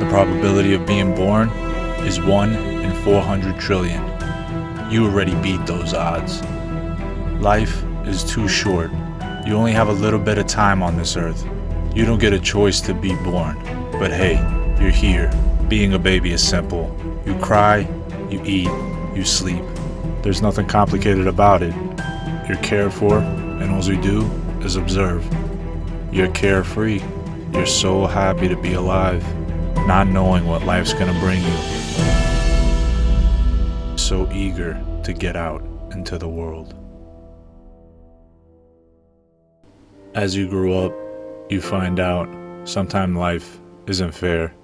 The probability of being born is 1 in 400 trillion. You already beat those odds. Life is too short. You only have a little bit of time on this earth. You don't get a choice to be born. But hey, you're here. Being a baby is simple. You cry, you eat, you sleep. There's nothing complicated about it. You're cared for, and all you do is observe. You're carefree. You're so happy to be alive, not knowing what life's gonna bring you. So eager to get out into the world. As you grow up, you find out sometimes life isn't fair.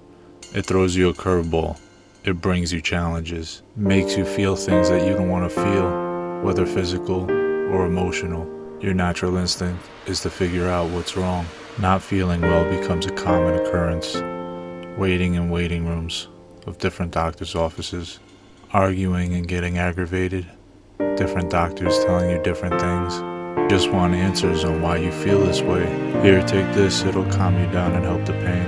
It throws you a curveball. It brings you challenges, makes you feel things that you don't want to feel, whether physical or emotional. Your natural instinct is to figure out what's wrong. Not feeling well becomes a common occurrence. Waiting in waiting rooms of different doctors' offices, arguing and getting aggravated, different doctors telling you different things. You just want answers on why you feel this way. Here, take this, it'll calm you down and help the pain.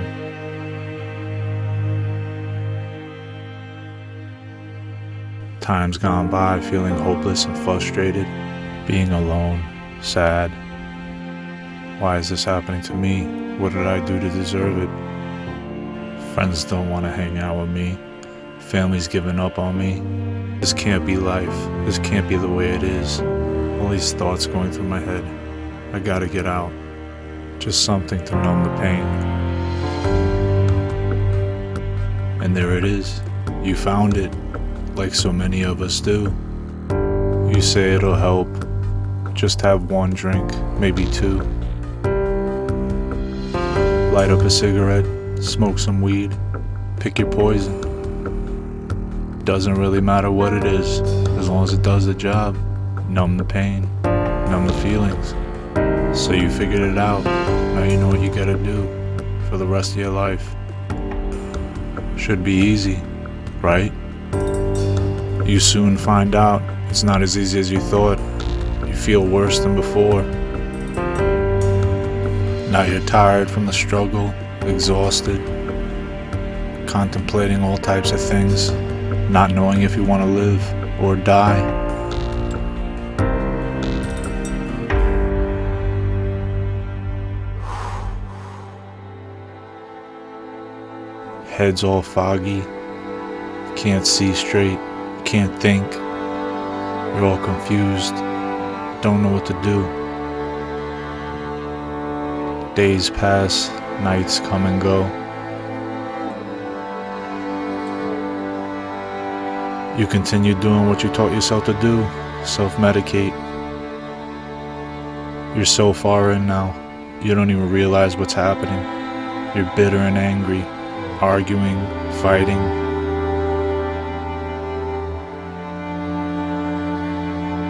Times gone by feeling hopeless and frustrated, being alone, sad. Why is this happening to me? What did I do to deserve it? Friends don't want to hang out with me. Family's giving up on me. This can't be life. This can't be the way it is. All these thoughts going through my head. I gotta get out. Just something to numb the pain. And there it is. You found it, like so many of us do. You say it'll help. Just have one drink, maybe two. Light up a cigarette, smoke some weed, pick your poison. Doesn't really matter what it is, as long as it does the job. Numb the pain, numb the feelings. So you figured it out, now you know what you gotta do for the rest of your life. Should be easy, right? You soon find out it's not as easy as you thought. You feel worse than before. Now you're tired from the struggle, exhausted, contemplating all types of things, not knowing if you want to live or die. Head's all foggy, can't see straight, can't think, you're all confused, don't know what to do. Days pass, nights come and go. You continue doing what you taught yourself to do, self-medicate. You're so far in now, you don't even realize what's happening. You're bitter and angry, arguing, fighting.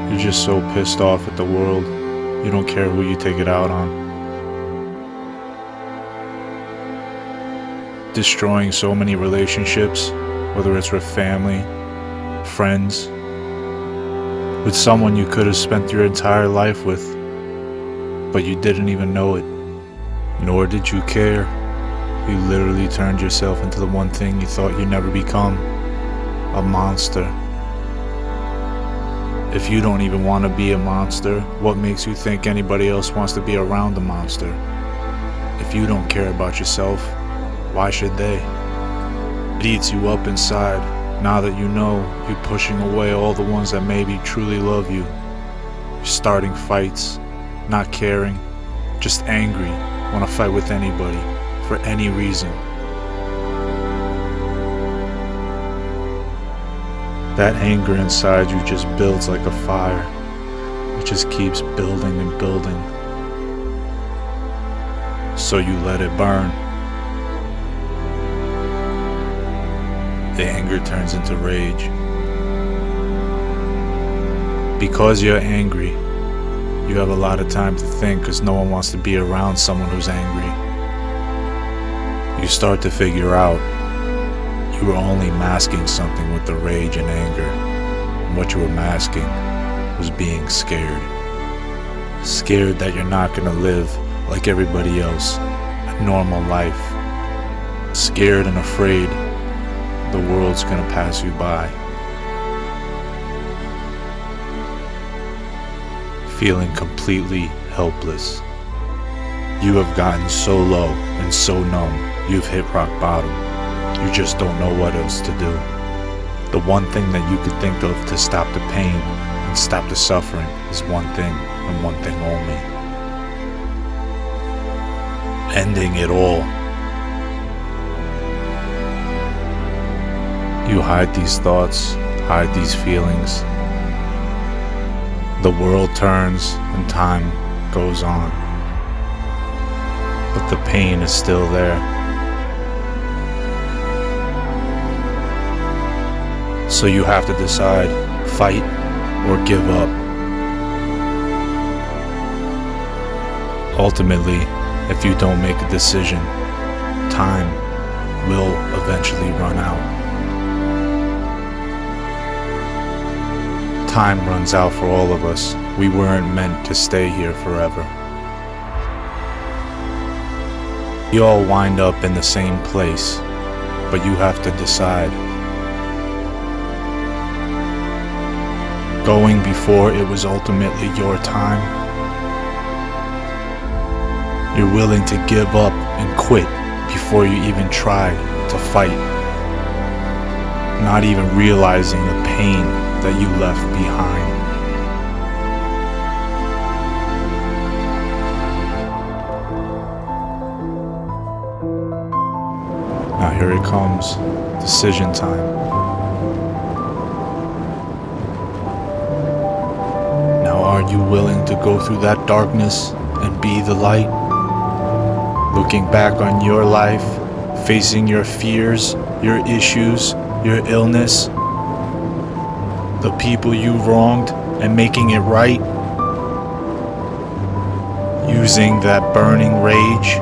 You're just so pissed off at the world, you don't care who you take it out on. Destroying so many relationships, whether it's with family, friends, with someone you could have spent your entire life with, but you didn't even know it, nor did you care. You literally turned yourself into the one thing you thought you'd never become, a monster. If you don't even want to be a monster, what makes you think anybody else wants to be around a monster? If you don't care about yourself, why should they? It eats you up inside. Now that you know, you're pushing away all the ones that maybe truly love you. You're starting fights, not caring, just angry, want to fight with anybody, for any reason. That anger inside you just builds like a fire. It just keeps building and building. So you let it burn. The anger turns into rage. Because you're angry, you have a lot of time to think because no one wants to be around someone who's angry. You start to figure out you were only masking something with the rage and anger. And what you were masking was being scared. Scared that you're not going to live like everybody else, a normal life. scared and afraid the world's gonna pass you by. Feeling completely helpless. You have gotten so low and so numb, you've hit rock bottom. You just don't know what else to do. The one thing that you could think of to stop the pain and stop the suffering is one thing and one thing only: ending it all. You hide these thoughts, hide these feelings. The world turns and time goes on, but the pain is still there. So you have to decide, fight or give up. Ultimately, if you don't make a decision, time will eventually run out. Time runs out for all of us. We weren't meant to stay here forever. You all wind up in the same place, but you have to decide. Going before it was ultimately your time. You're willing to give up and quit before you even tried to fight, not even realizing the pain that you left behind. Now here it comes, decision time. Now are you willing to go through that darkness and be the light? Looking back on your life, facing your fears, your issues, your illness, the people you wronged, and making it right. Using that burning rage,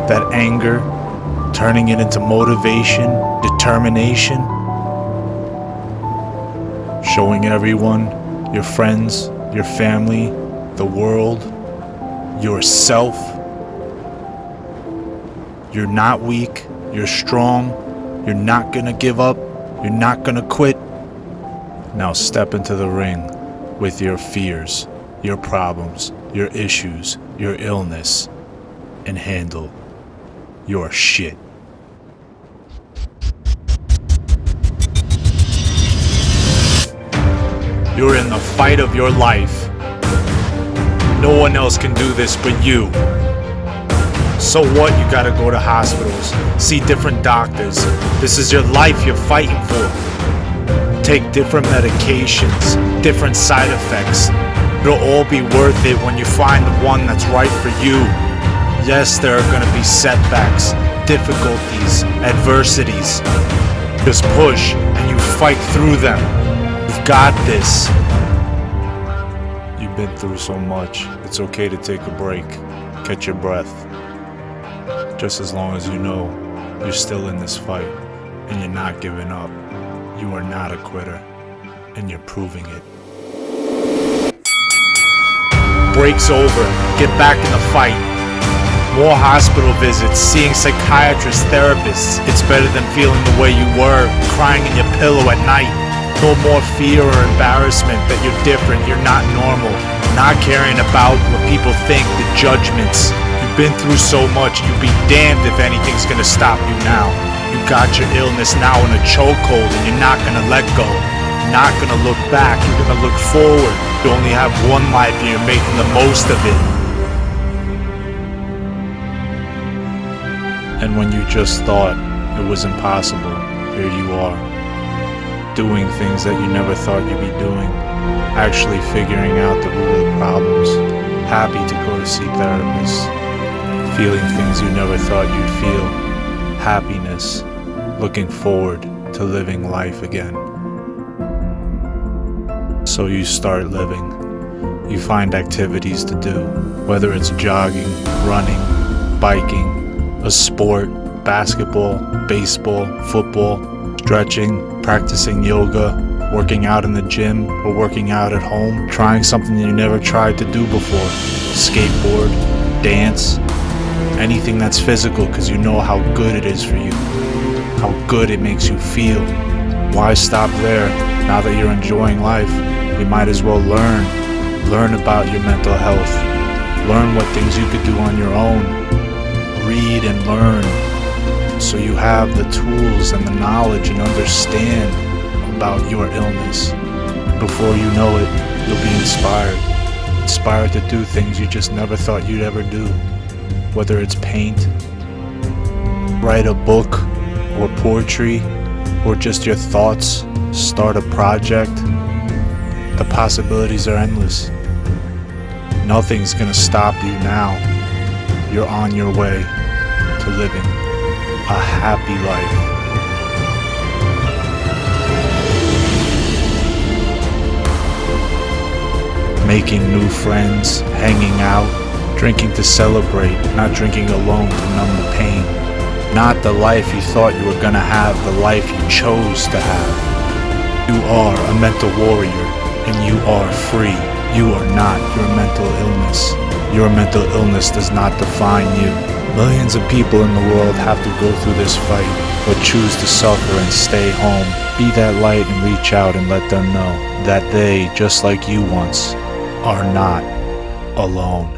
that anger, turning it into motivation, determination. Showing everyone, your friends, your family, the world, yourself, you're not weak, you're strong, you're not gonna give up, you're not gonna quit. Now step into the ring with your fears, your problems, your issues, your illness, and handle your shit. You're in the fight of your life. No one else can do this but you. So what? You gotta go to hospitals, see different doctors. This is your life you're fighting for. Take different medications, different side effects. It'll all be worth it when you find the one that's right for you. Yes, there are gonna be setbacks, difficulties, adversities. Just push and you fight through them. You've got this. You've been through so much. It's okay to take a break, catch your breath. Just as long as you know you're still in this fight and you're not giving up. You are not a quitter, and you're proving it. Break's over. Get back in the fight. More hospital visits, seeing psychiatrists, therapists. It's better than feeling the way you were, crying in your pillow at night. No more fear or embarrassment that you're different, you're not normal. Not caring about what people think, the judgments. You've been through so much, you'd be damned if anything's gonna stop you now. You got your illness now in a chokehold and you're not gonna let go. You're not gonna look back, you're gonna look forward. You only have one life and you're making the most of it. And when you just thought it was impossible, here you are. Doing things that you never thought you'd be doing. Actually figuring out the root of the problems. Happy to go to see therapists. Feeling things you never thought you'd feel. Happiness, looking forward to living life again. So you start living. You find activities to do, whether it's jogging, running, biking, a sport, basketball, baseball, football, stretching, practicing yoga, working out in the gym or working out at home, trying something you never tried to do before, skateboard, dance, anything that's physical because you know how good it is for you. how good it makes you feel. Why stop there? Now that you're enjoying life, you might as well learn about your mental health, learn what things you could do on your own, read and learn, so you have the tools and the knowledge and understand about your illness. Before you know it, you'll be inspired to do things you just never thought you'd ever do. Whether it's paint, write a book or poetry, or just your thoughts, start a project, the possibilities are endless. Nothing's gonna stop you now. You're on your way to living a happy life. Making new friends, hanging out, drinking to celebrate, not drinking alone to numb the pain. Not the life you thought you were gonna have, the life you chose to have. You are a mental warrior, and you are free. You are not your mental illness. Your mental illness does not define you. Millions of people in the world have to go through this fight, but choose to suffer and stay home. Be that light and reach out and let them know that they, just like you once, are not alone.